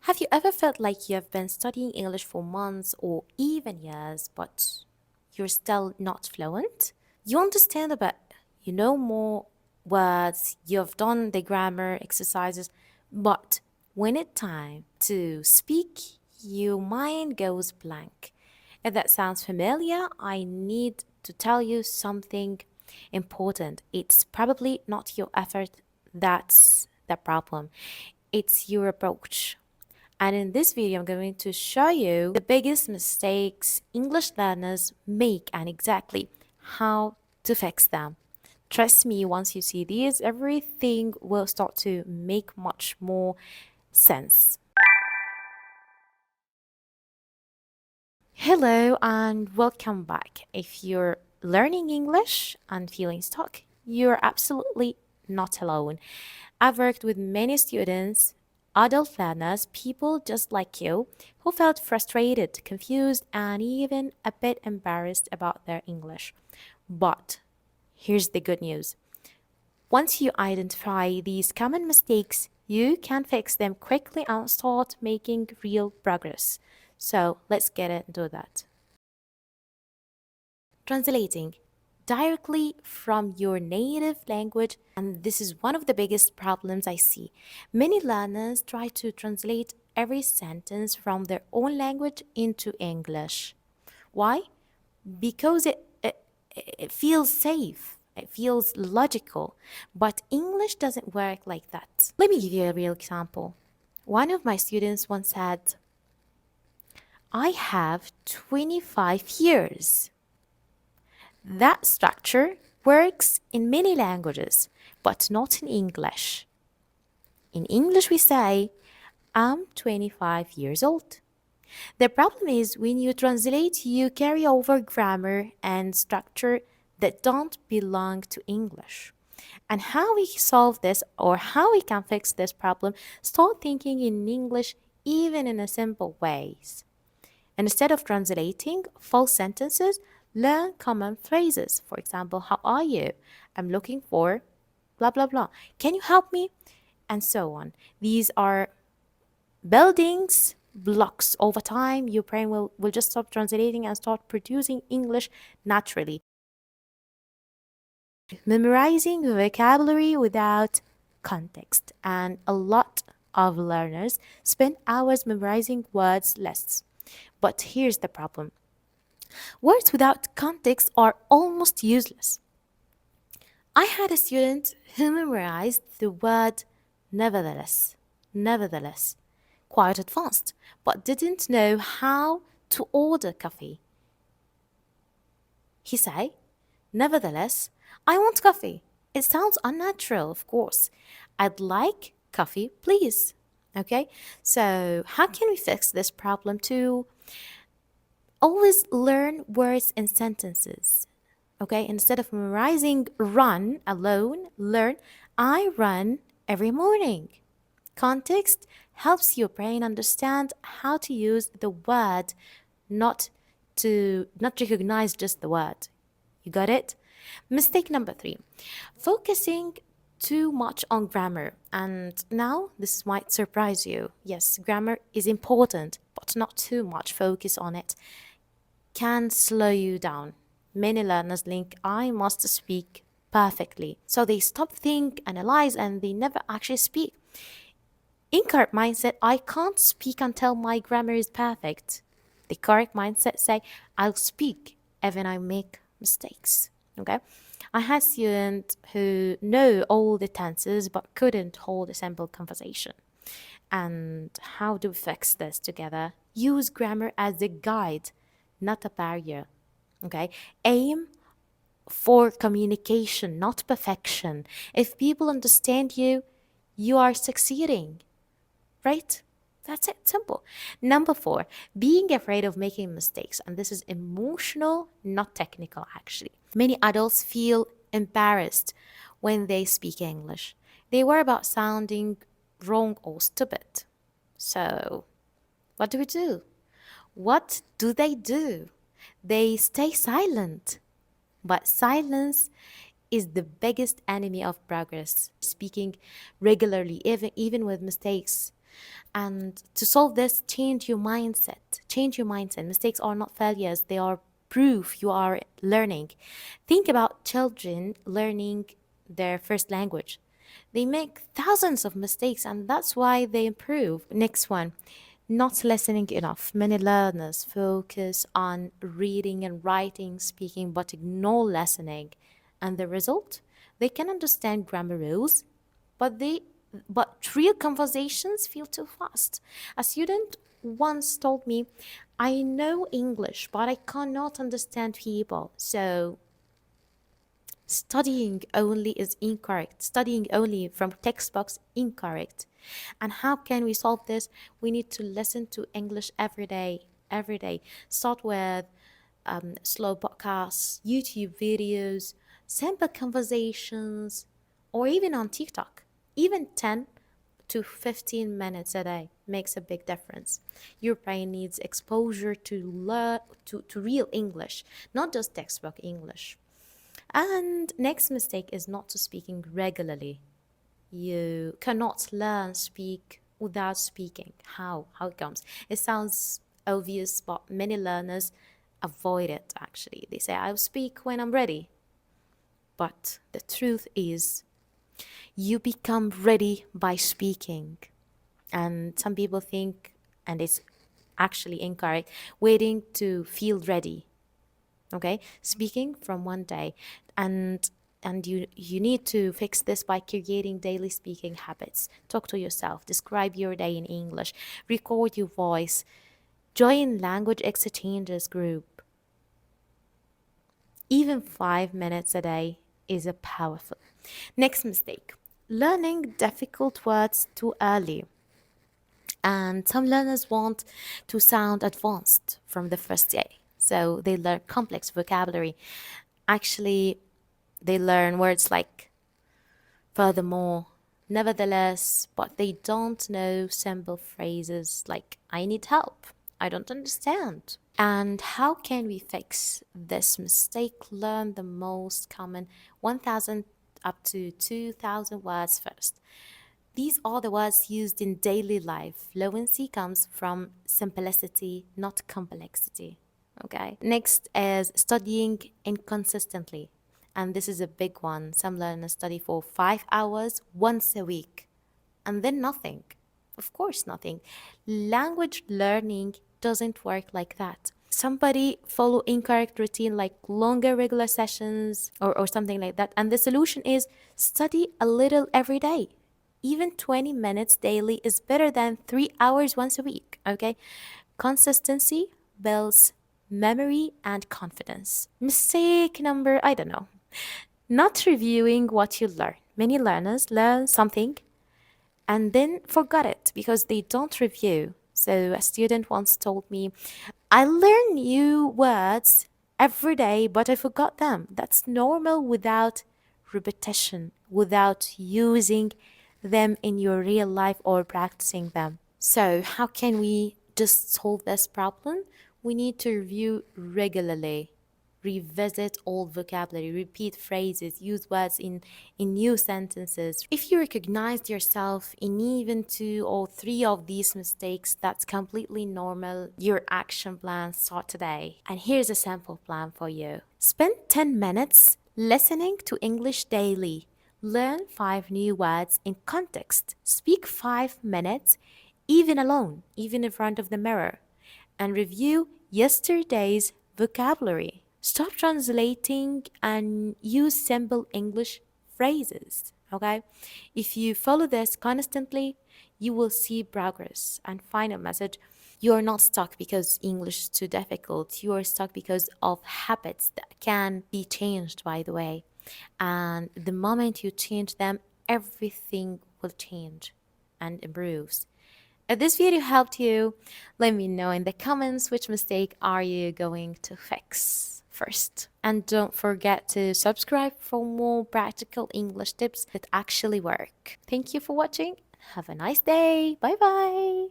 Have you ever felt like you have been studying English for months or even years, but you're still not fluent? You understand a bit, you know more words, you've done the grammar exercises, but when it's time to speak, your mind goes blank. If that sounds familiar, I need to tell you something important. It's probably not your effort that's the problem, it's your approach. And in this video, I'm going to show you the biggest mistakes English learners make and exactly how to fix them. Trust me, once you see these, everything will start to make much more sense. Hello and welcome back. If you're learning English and feeling stuck, you're absolutely not alone. I've worked with many students, adult learners, people just like you, who felt frustrated, confused, and even a bit embarrassed about their English. But here's the good news. Once you identify these common mistakes, you can fix them quickly and start making real progress. So let's get into that. Translating directly from your native language, and this is one of the biggest problems I see. Many learners try to translate every sentence from their own language into English. Why? Because it feels safe. It feels logical, but English doesn't work like that. Let me give you a real example. One of my students once said, I have 25 years. That structure works in many languages, but not in English. In English, we say, I'm 25 years old. The problem is when you translate, you carry over grammar and structure that don't belong to English. And how we solve this or how we can fix this problem, start thinking in English even in a simple ways. Instead of translating full sentences, learn common phrases. For example, how are you? I'm looking for blah blah blah. Can you help me? And so on. These are buildings blocks. Over time your brain will just stop translating and start producing English naturally. Memorizing vocabulary without context, and a lot of learners spend hours memorizing words lists. But here's the problem. Words without context are almost useless. I had a student who memorized the word nevertheless, nevertheless, quite advanced, but didn't know how to order coffee. He said, nevertheless, I want coffee. It sounds unnatural, of course. I'd like coffee, please. Okay, so how can we fix this problem too? Always learn words and sentences. Okay, instead of memorizing run alone, learn I run every morning. Context helps your brain understand how to use the word, not not recognize just the word. You got it? Mistake number 3, focusing too much on grammar. And now this might surprise you. Yes, grammar is important, but not too much focus on it can slow you down. Many learners think I must speak perfectly. So they stop, think, analyze, and they never actually speak. Incorrect mindset, I can't speak until my grammar is perfect. The correct mindset say, I'll speak even I make mistakes. Okay? I had students who know all the tenses but couldn't hold a simple conversation. And how do we fix this together? Use grammar as a guide, not a barrier. Okay? Aim for communication, not perfection. If people understand you, you are succeeding, right? That's it, simple. Number 4, being afraid of making mistakes. And this is emotional, not technical, actually. Many adults feel embarrassed when they speak English. They worry about sounding wrong or stupid. So, what do we do? What do they do? They stay silent. But silence is the biggest enemy of progress. Speaking regularly, even with mistakes, And to solve this, change your mindset. Change your mindset. Mistakes are not failures, they are proof you are learning. Think about children learning their first language. They make thousands of mistakes, and that's why they improve. Next one, not listening enough. Many learners focus on reading and writing, speaking, but ignore listening. And the result? They can understand grammar rules, but real conversations feel too fast. A student once told me, I know English, but I cannot understand people. So studying only is incorrect. Studying only from textbooks incorrect. And how can we solve this? We need to listen to English every day. Every day. Start with slow podcasts, YouTube videos, simple conversations, or even on TikTok. Even 10 to 15 minutes a day makes a big difference. Your brain needs exposure to to real English, not just textbook English. And next mistake is not to speaking regularly. You cannot learn speak without speaking. How it comes? It sounds obvious, but many learners avoid it actually. They say, I'll speak when I'm ready. But the truth is, you become ready by speaking. And some people think, and it's actually incorrect, waiting to feel ready. Okay, speaking from one day, and you need to fix this by creating daily speaking habits. Talk to yourself, describe your day in English, record your voice, join language exchanges group. Even 5 minutes a day is a powerful. Next mistake, learning difficult words too early. And some learners want to sound advanced from the first day, so they learn complex vocabulary. Actually, they learn words like furthermore, nevertheless, but they don't know simple phrases like I need help, I don't understand. And how can we fix this mistake? Learn the most common 1,000 up to 2,000 words first. These are the words used in daily life. Fluency comes from simplicity, not complexity. Okay. Next is studying inconsistently. And this is a big one. Some learners study for 5 hours once a week and then nothing. Of course, nothing. Language learning doesn't work like that. Somebody follow incorrect routine like longer regular sessions or something like that. And the solution is study a little every day. Even 20 minutes daily is better than 3 hours once a week. Okay. Consistency builds memory and confidence. Mistake number, I don't know, not reviewing what you learn. Many learners learn something and then forgot it because they don't review. So a student once told me, I learn new words every day, but I forgot them. That's normal without repetition, without using them in your real life or practicing them. So, how can we just solve this problem? We need to review regularly, revisit old vocabulary, repeat phrases, use words in new sentences. If you recognized yourself in even 2 or 3 of these mistakes, that's completely normal. Your action plan start today. And here's a sample plan for you. Spend 10 minutes listening to English daily. Learn 5 new words in context. Speak 5 minutes, even alone, even in front of the mirror, and review yesterday's vocabulary. Stop translating and use simple English phrases. Okay? If you follow this constantly, you will see progress. And final message, you are not stuck because English is too difficult. You are stuck because of habits that can be changed, by the way. And the moment you change them, everything will change and improves. If this video helped you, let me know in the comments which mistake are you going to fix first. And don't forget to subscribe for more practical English tips that actually work. Thank you for watching. Have a nice day. Bye bye.